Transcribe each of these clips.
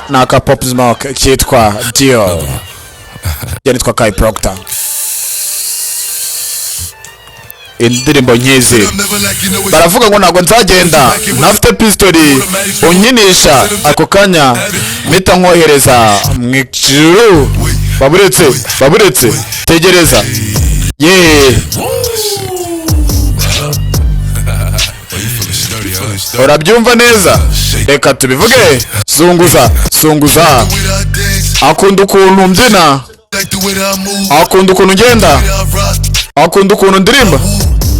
ni aka Pop Smoke kitwa Dio. Yanitwa Kai Proctor. Indirimbo nkizi baravuga ngo ntabwo nzagenda ntafite pistoli unkinisha ako kanya mpita nkohereza mu ijuru. baburetse tegereza yeee urabyumva neza, reka tubivuge. Zunguza akunda ukuntu mbyina, akunda ukuntu ngenda, akunda ukuntu ndirimba,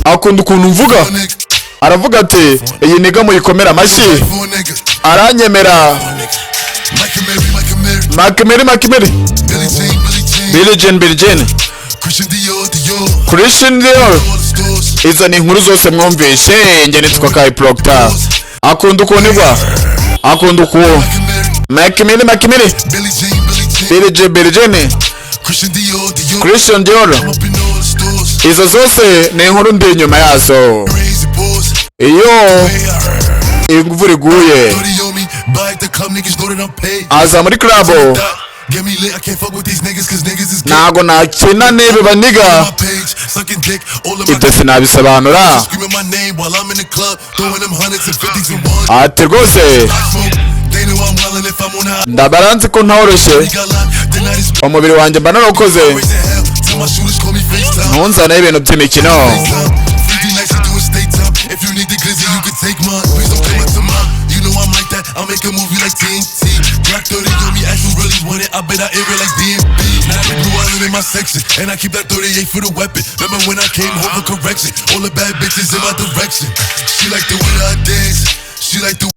akunda ukuntu mvuga. Aravuga ati iyi niga muyikomera amashyi, aranyemera. Makimeri Billie Jean Christian Dior. Izo ni inkuru zose mwumvishe. Njye nitwa Kai Proctor. Akunda ukuntu igwa, akunda ukuntu Makimeri Billie Jean Christian Dior. Izo zose ni inkuru ndi inyuma yazo. Iyo imvura iguye aza muri club, ntago nakina n'ibi baniga. Ibyo sinabisobanura. Ati rwose ndabaranzi ko ntoroshye, umubiri wanjye mba narawukoze, ntunzaneho ibintu by'imikino. I'll make a movie like TNT. Black 30 on me, ask who really want it. I bet I air it like DMB. Blue Island in my section, and I keep that 38 for the weapon. Remember when I came home for correction? All the bad bitches in my direction. She like the way I dance. She like the